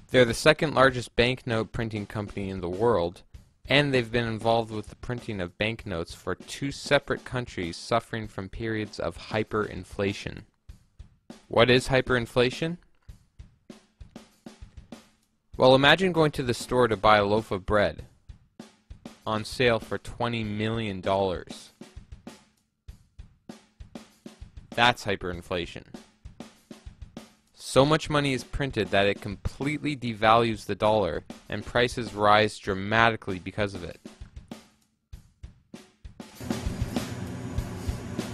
They're the second largest banknote printing company in the world, and they've been involved with the printing of banknotes for two separate countries suffering from periods of hyperinflation. What is hyperinflation? Well, imagine going to the store to buy a loaf of bread on sale for $20 million. That's hyperinflation. So much money is printed that it completely devalues the dollar, and prices rise dramatically because of it.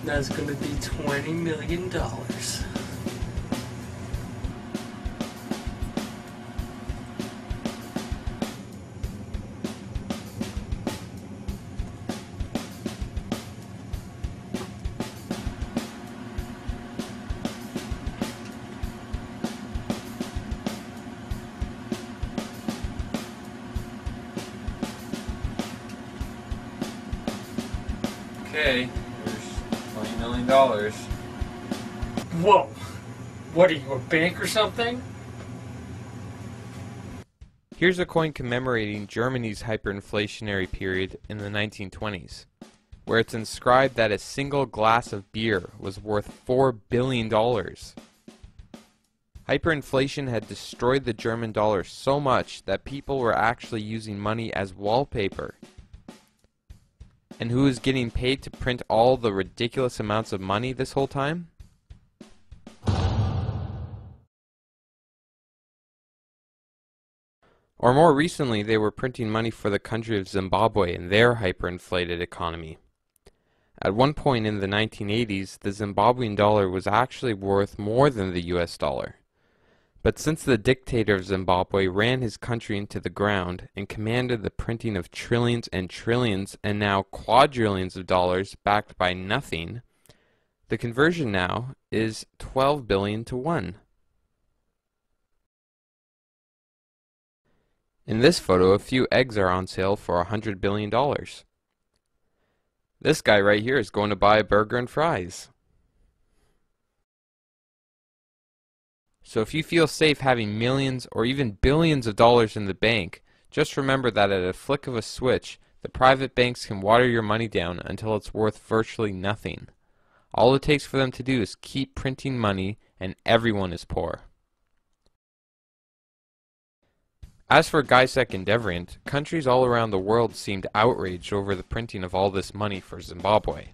That's going to be $20 million. Okay, there's $20 million. Whoa! What are you, a bank or something? Here's a coin commemorating Germany's hyperinflationary period in the 1920s, where it's inscribed that a single glass of beer was worth $4 billion. Hyperinflation had destroyed the German dollar so much that people were actually using money as wallpaper. And who is getting paid to print all the ridiculous amounts of money this whole time? Or more recently, they were printing money for the country of Zimbabwe and their hyperinflated economy. At one point in the 1980s, the Zimbabwean dollar was actually worth more than the US dollar. But since the dictator of Zimbabwe ran his country into the ground and commanded the printing of trillions and trillions and now quadrillions of dollars backed by nothing, the conversion now is 12 billion to 1. In this photo, a few eggs are on sale for $100 billion. This guy right here is going to buy a burger and fries. So if you feel safe having millions or even billions of dollars in the bank, just remember that at a flick of a switch, the private banks can water your money down until it's worth virtually nothing. All it takes for them to do is keep printing money, and everyone is poor. As for GIESEC and Devrient, countries all around the world seemed outraged over the printing of all this money for Zimbabwe.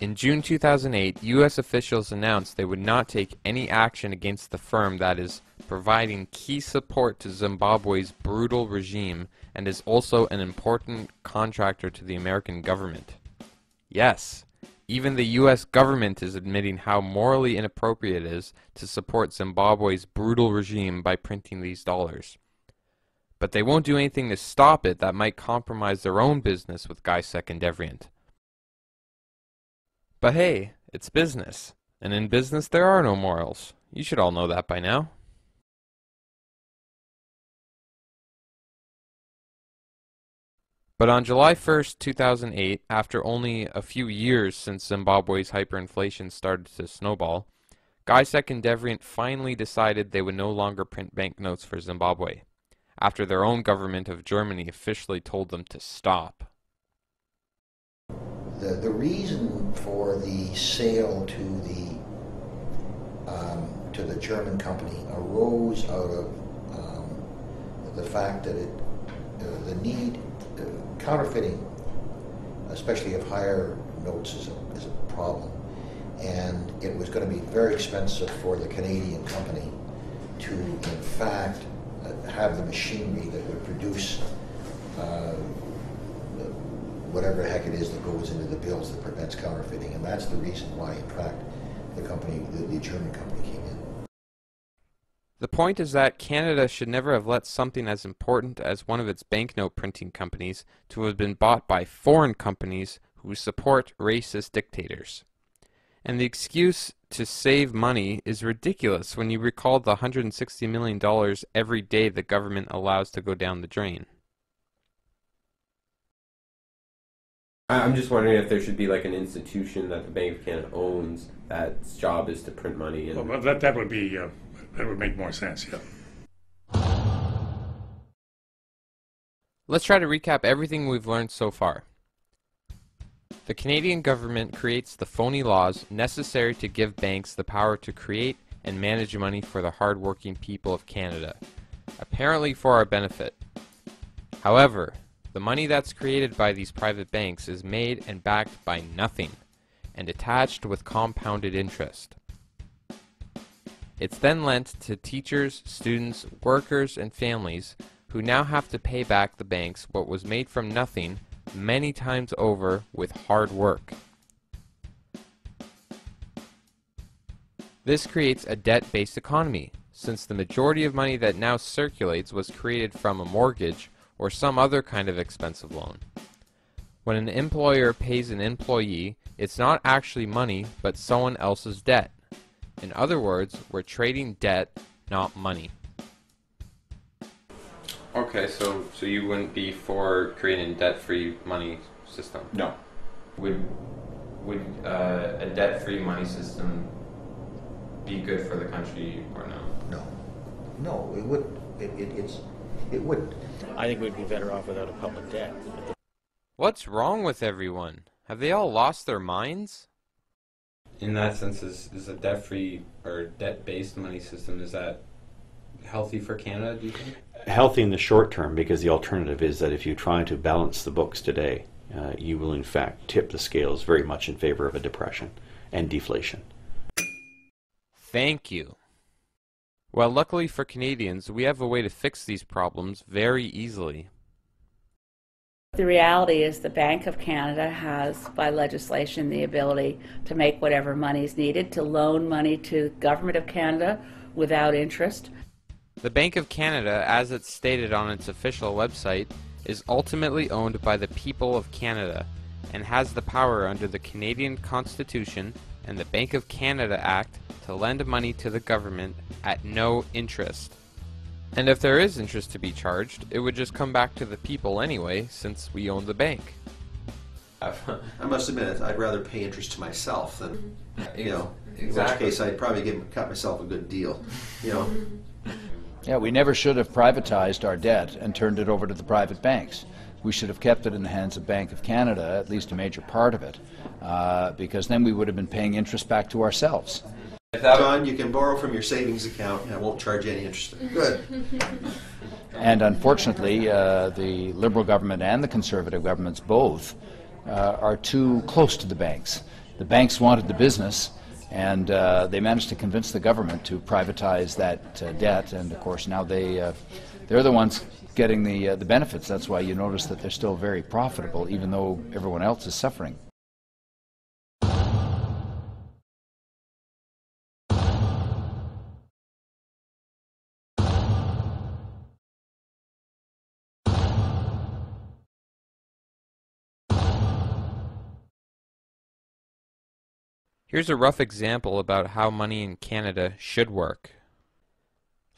In June 2008, U.S. officials announced they would not take any action against the firm that is providing key support to Zimbabwe's brutal regime and is also an important contractor to the American government. Yes, even the U.S. government is admitting how morally inappropriate it is to support Zimbabwe's brutal regime by printing these dollars. But they won't do anything to stop it that might compromise their own business with GIESEC and Devrient. But hey, it's business, and in business there are no morals. You should all know that by now. But on July 1st, 2008, after only a few years since Zimbabwe's hyperinflation started to snowball, GIESEC and Devrient finally decided they would no longer print banknotes for Zimbabwe, after their own government of Germany officially told them to stop. The reason for the sale to the German company arose out of the fact that the need counterfeiting, especially of higher notes, is a problem, and it was going to be very expensive for the Canadian company to, in fact, have the machinery that would produce whatever the heck it is that goes into the bills that prevents counterfeiting, and that's the reason why, in fact, the German company came in. The point is that Canada should never have let something as important as one of its banknote printing companies to have been bought by foreign companies who support racist dictators. And the excuse to save money is ridiculous when you recall the $160 million every day the government allows to go down the drain. I'm just wondering if there should be like an institution that the Bank of Canada owns that's job is to print money. And Well, that would be that would make more sense. Yeah. Let's try to recap everything we've learned so far. The Canadian government creates the phony laws necessary to give banks the power to create and manage money for the hard-working people of Canada, apparently for our benefit. However, the money that's created by these private banks is made and backed by nothing, and attached with compounded interest. It's then lent to teachers, students, workers, and families who now have to pay back the banks what was made from nothing many times over with hard work. This creates a debt-based economy, since the majority of money that now circulates was created from a mortgage or some other kind of expensive loan. When an employer pays an employee, it's not actually money, but someone else's debt. In other words, we're trading debt, not money. Okay, so you wouldn't be for creating a debt-free money system? No. Would a debt-free money system be good for the country or no? No. No, it wouldn't. It wouldn't. I think we'd be better off without a public debt. What's wrong with everyone? Have they all lost their minds? In that sense, is a debt-free or debt-based money system, is that healthy for Canada, do you think? Healthy in the short term, because the alternative is that if you try to balance the books today, you will in fact tip the scales very much in favor of a depression and deflation. Thank you. Well, luckily for Canadians, we have a way to fix these problems very easily. The reality is the Bank of Canada has, by legislation, the ability to make whatever money is needed, to loan money to the Government of Canada without interest. The Bank of Canada, as it's stated on its official website, is ultimately owned by the people of Canada and has the power under the Canadian Constitution and the Bank of Canada Act to lend money to the government at no interest. And if there is interest to be charged, it would just come back to the people anyway, since we own the bank. I must admit, I'd rather pay interest to myself than, in Exactly. which case I'd probably cut myself a good deal, Yeah, we never should have privatized our debt and turned it over to the private banks. We should have kept it in the hands of Bank of Canada, at least a major part of it, because then we would have been paying interest back to ourselves. John, you can borrow from your savings account and I won't charge you any interest. Good. And unfortunately, the Liberal government and the Conservative governments both are too close to the banks. The banks wanted the business, and they managed to convince the government to privatize that debt, and of course now they're the ones getting the benefits. That's why you notice that they're still very profitable, even though everyone else is suffering. Here's a rough example about how money in Canada should work.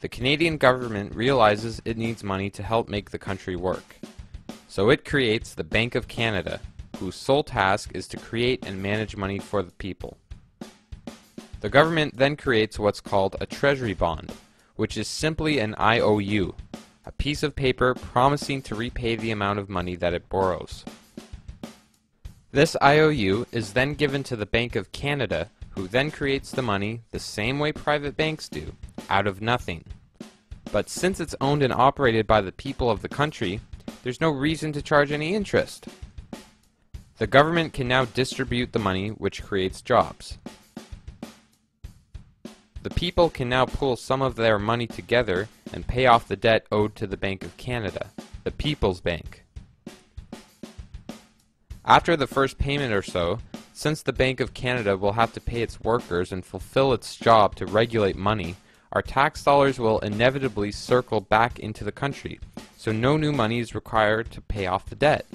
The Canadian government realizes it needs money to help make the country work. So it creates the Bank of Canada, whose sole task is to create and manage money for the people. The government then creates what's called a treasury bond, which is simply an IOU, a piece of paper promising to repay the amount of money that it borrows. This IOU is then given to the Bank of Canada, who then creates the money the same way private banks do, out of nothing. But since it's owned and operated by the people of the country, there's no reason to charge any interest. The government can now distribute the money, which creates jobs. The people can now pool some of their money together and pay off the debt owed to the Bank of Canada, the People's Bank. After the first payment or so, since the Bank of Canada will have to pay its workers and fulfill its job to regulate money, our tax dollars will inevitably circle back into the country, so no new money is required to pay off the debt.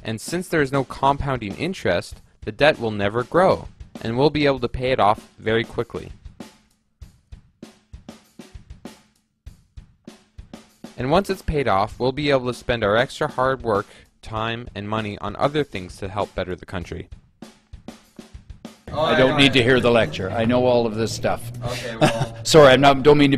And since there is no compounding interest, the debt will never grow, and we'll be able to pay it off very quickly. And once it's paid off, we'll be able to spend our extra hard work, time, and money on other things to help better the country. I don't need to hear the lecture. I know all of this stuff. Okay, well... Sorry, don't mean to